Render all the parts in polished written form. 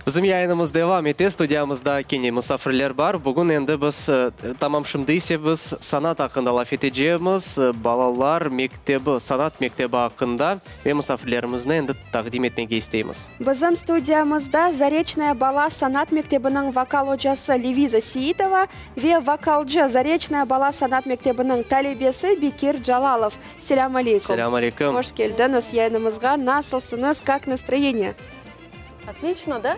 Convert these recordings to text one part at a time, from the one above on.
Bizim yayınımızda devam etti. Stüdyamızda kene misafirler var. Bugün endi biz tamamşımdı ise biz sanat hakkında laf edeceğimiz balalar mektebi, sanat mektebi hakkında ve misafirlerimizni endi takdim etmeye isteyimiz. Bizim stüdyamızda Заречная Бала sanat mektebinin vokal hocası Leviza Siyitova ve vokalcı Заречная Bala sanat mektebinin talebesi Bekir Jalalov. Selam aleyküm. Selam aleyküm. Hoş geldiniz yayınımızga. Nasılsınız? Как настроение? Отлично, да?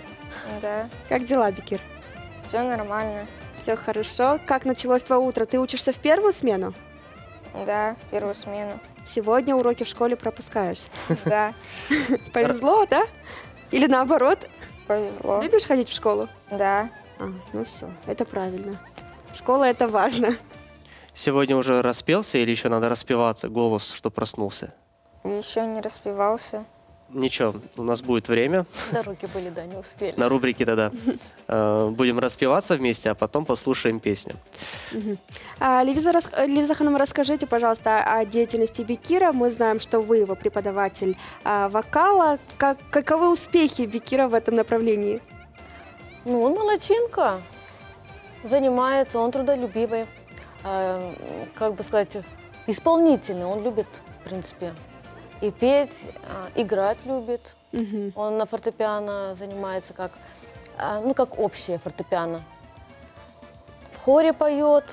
Да, Как дела, Бекир? все нормально. Все хорошо. Как началось твое утро? Ты учишься в первую смену? Да, первую смену. Сегодня уроки в школе пропускаешь. Да, Повезло, да? Или наоборот? повезло. Любишь ходить в школу? Да, Ну все, это правильно. Школа — это важно. Сегодня уже распелся или еще надо распеваться, голос, что проснулся? еще не распевался. Ничего, у нас будет время. Дороги были, да, не успели. На рубрике тогда будем распеваться вместе, а потом послушаем песню. Лиза Ханым, расскажите, пожалуйста, о деятельности Бекира. Мы знаем, что вы его преподаватель вокала. Каковы успехи Бекира в этом направлении? Ну, он молодчинка, занимается, он трудолюбивый, как бы сказать, исполнительный. Он любит, в принципе, и петь, играть любит. Он на фортепиано занимается как общее фортепиано. В хоре поет,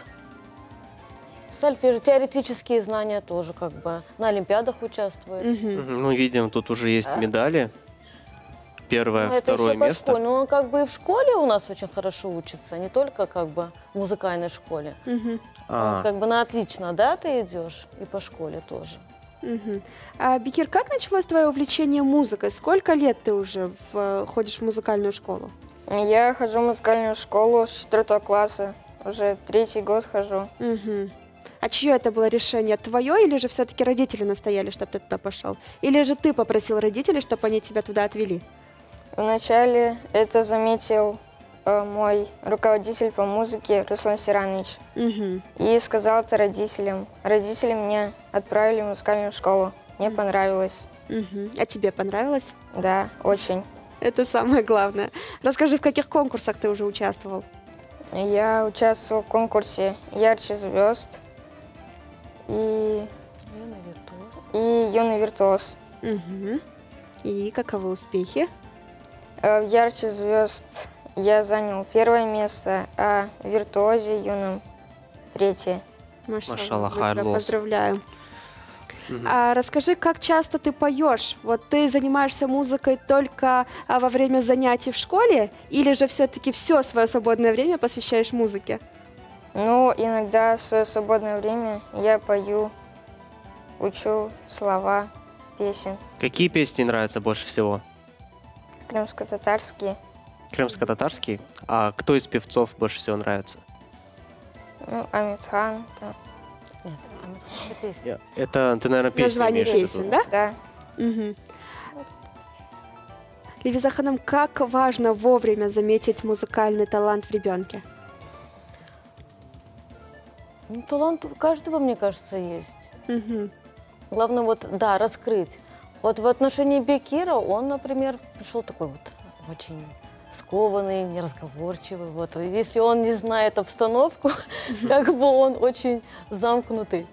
сольфеджио, теоретические знания тоже как бы, на олимпиадах участвует. Мы видим, тут уже есть медали. Первое, Ну, это второе еще по место. школе. Но он как бы и в школе у нас очень хорошо учится, не только как бы в музыкальной школе. А, Как бы на отлично, да, ты идешь, и по школе тоже. Бекир, как началось твое увлечение музыкой? Сколько лет ты уже ходишь в музыкальную школу? Я хожу в музыкальную школу с 4 класса. Уже 3-й год хожу. А чье это было решение? Твое или же все-таки родители настояли, чтобы ты туда пошел? Или же ты попросил родителей, чтобы они тебя туда отвели? Вначале это заметил мой руководитель по музыке Руслан Сиранович. И сказал это родителям. Родители меня отправили в музыкальную школу. Мне понравилось. А тебе понравилось? Да, очень. Это самое главное. Расскажи, в каких конкурсах ты уже участвовал? Я участвовал в конкурсе «Ярче звезд» и «Юный виртуоз». И каковы успехи? В «Ярче звезд» я занял 1 место, а в «Виртуозе» юном 3. Машаллах, мы тебя хайрлос. поздравляю. Расскажи, как часто ты поешь? Вот ты занимаешься музыкой только во время занятий в школе, или же все-таки все свое свободное время посвящаешь музыке? Ну, иногда в свое свободное время я пою, учу слова песен. какие песни нравятся больше всего? Крымско-татарские. Крымско-татарский? А кто из певцов больше всего нравится? Ну, Амитхан. Там. Нет, это песня. Это ты, наверное, песни Название имеешь в песен, виду. да? Да. Левиза Ханым, как важно вовремя заметить музыкальный талант в ребенке? Ну, талант у каждого, мне кажется, есть. Главное вот, да, раскрыть. Вот в отношении Бекира он, например, пришел такой вот очень скованный, неразговорчивый. Вот. И если он не знает обстановку, как бы он очень замкнутый.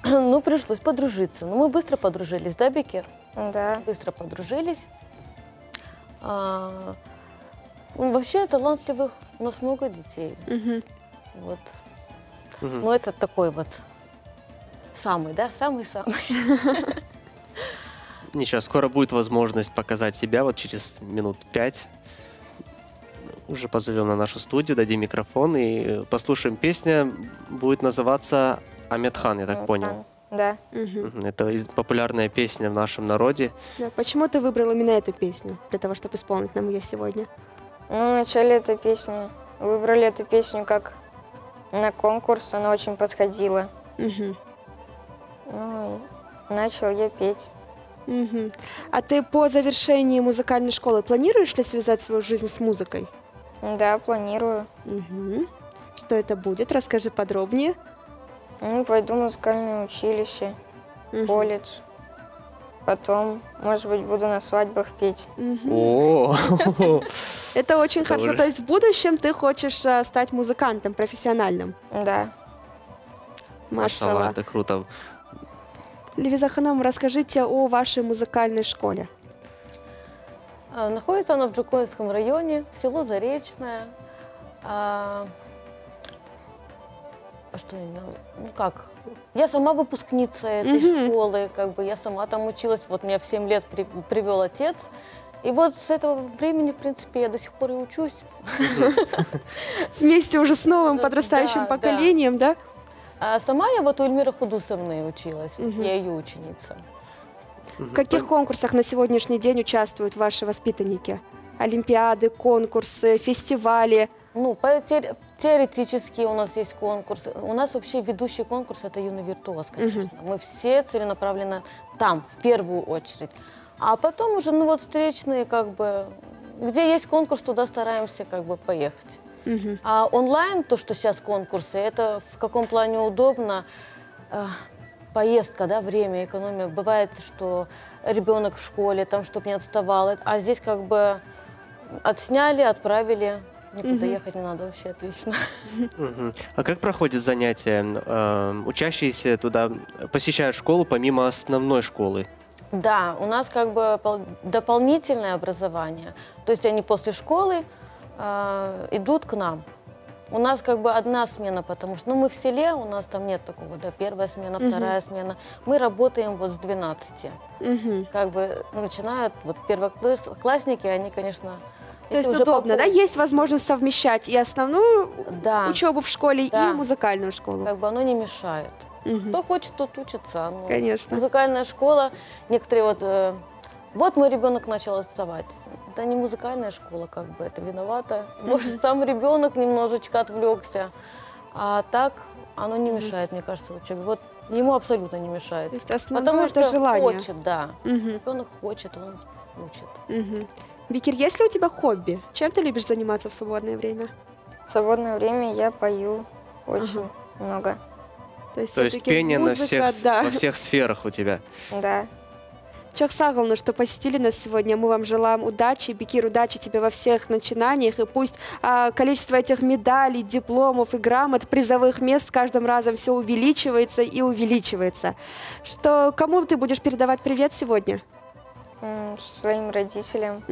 Ну, пришлось подружиться. Ну, мы быстро подружились, да, Бекир? Да. Быстро подружились. Вообще талантливых у нас много детей. Вот. Ну, это такой вот самый, да, самый-самый. Ничего, скоро будет возможность показать себя, вот через минут 5. Уже позовем на нашу студию, дадим микрофон и послушаем. Песня будет называться «Амитхан», я так понял. Да. Это популярная песня в нашем народе. Да, почему ты выбрал именно эту песню, для того, чтобы исполнить нам ее сегодня? Ну, в начале этой песни выбрали эту песню как на конкурс, она очень подходила. Ну, и начал я петь. А ты по завершении музыкальной школы планируешь ли связать свою жизнь с музыкой? Да, планирую. Что это будет? Расскажи подробнее. Ну, пойду в музыкальное училище, колледж. Потом, может быть, буду на свадьбах петь. О, Это очень хорошо. Тоже. То есть в будущем ты хочешь стать музыкантом профессиональным? Да. машаллах, Машалла. это круто. Левиза Ханам, расскажите о вашей музыкальной школе. Находится она в Джукоевском районе, село Заречное. Что именно? Ну как? Я сама выпускница этой школы, как бы я сама там училась. Вот меня в 7 лет привел отец. И вот с этого времени, в принципе, я до сих пор и учусь. Вместе уже с новым Да, подрастающим да. поколением, да? А сама я вот у Эльмиры Худусовны училась. Вот я ее ученица. В каких конкурсах на сегодняшний день участвуют ваши воспитанники? Олимпиады, конкурсы, фестивали? Ну, теоретически у нас есть конкурс. У нас вообще ведущий конкурс – это юный виртуоз, конечно. Мы все целенаправленно там, в первую очередь. А потом уже, ну вот, встречные, как бы, где есть конкурс, туда стараемся, как бы, поехать. А онлайн, то, что сейчас конкурсы, это в каком плане удобно. Поездка, да, время, экономия. Бывает, что ребенок в школе, там, чтобы не отставал. А здесь, как бы, отсняли, отправили. Никуда ехать не надо, вообще отлично. А как проходит занятие? Учащиеся туда посещают школу помимо основной школы? Да, у нас как бы дополнительное образование. То есть они после школы идут к нам. У нас как бы одна смена, потому что мы в селе, у нас там нет такого, да, первая смена, вторая смена. Мы работаем вот с 12. Как бы начинают, вот первоклассники, они, конечно... То есть удобно, да? Есть возможность совмещать и основную учебу в школе, и музыкальную школу. Как бы оно не мешает. Кто хочет, тот учится. Ну, конечно. Музыкальная школа, некоторые вот... Вот мой ребенок начал отставать. Это не музыкальная школа, как бы, это виновата. Может, сам ребенок немножечко отвлекся. А так оно не мешает, мне кажется, учебе. Вот ему абсолютно не мешает. То есть основное Потому это что желание. хочет, да. Ребенок хочет, он учит. Бекир, есть ли у тебя хобби? Чем ты любишь заниматься в свободное время? В свободное время я пою очень много. То есть всё-таки пение музыка, во всех сферах у тебя? Да. Чох Сагаловна, что посетили нас сегодня. Мы вам желаем удачи. Бекир, удачи тебе во всех начинаниях. И пусть количество этих медалей, дипломов и грамот, призовых мест с каждым разом все увеличивается и увеличивается. Кому ты будешь передавать привет сегодня? Своим родителям,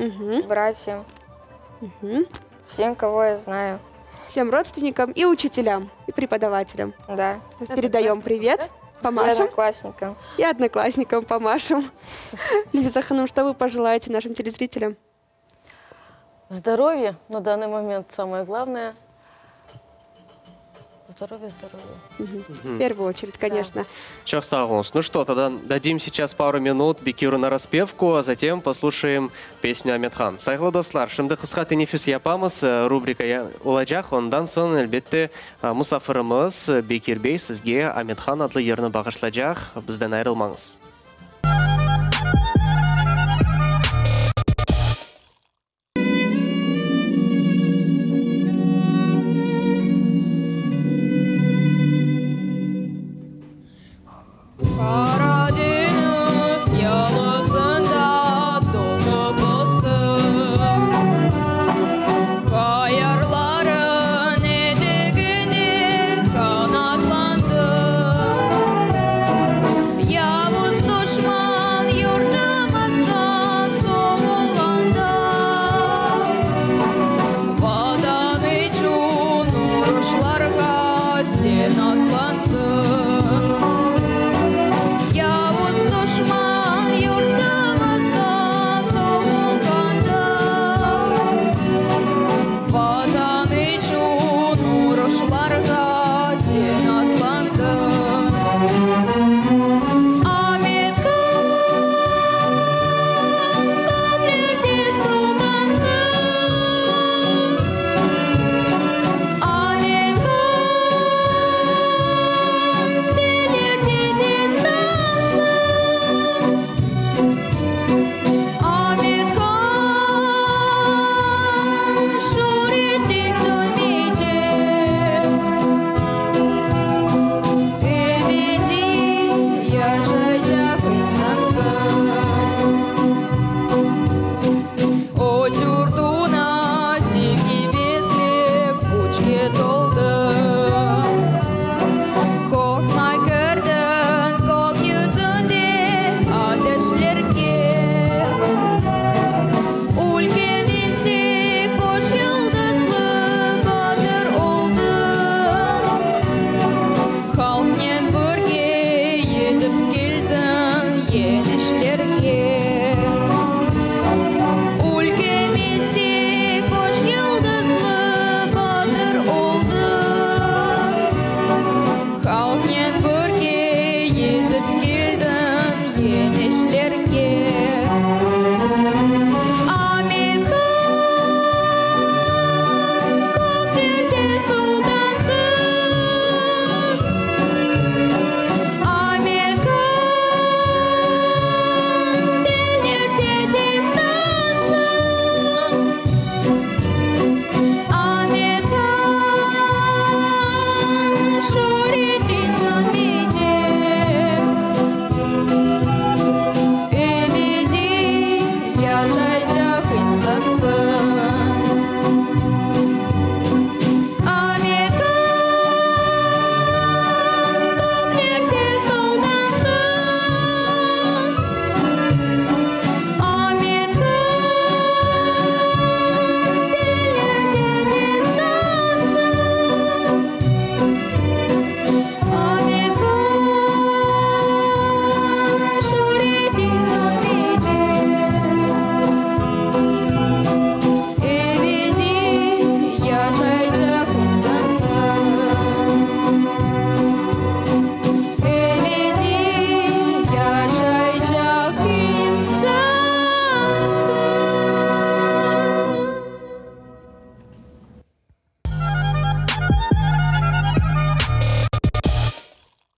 братьям, всем, кого я знаю. Всем родственникам и учителям, и преподавателям. Да. Передаем привет. И Помашем. одноклассникам. И одноклассникам помашем. Левиза Ханум, что вы пожелаете нашим телезрителям? Здоровье на данный момент самое главное. Здоровье. В первую очередь, конечно. Чох Сагалович, ну что, тогда дадим сейчас пару минут Бекиру на распевку, а затем послушаем песню Аметхан. Сайглы достар, шымды қысқа тенефіс япамыз, рубрика олajақ, ондан соң әлбетте мұсафырымыз Бекир Бей сізге Аметхан адлы ерні бағышлajақ, бізден айрылмаңыз. Karadeniz yalısında doğup ıstım. Hayallerin eteğine kanatlandım. Yavuz düşman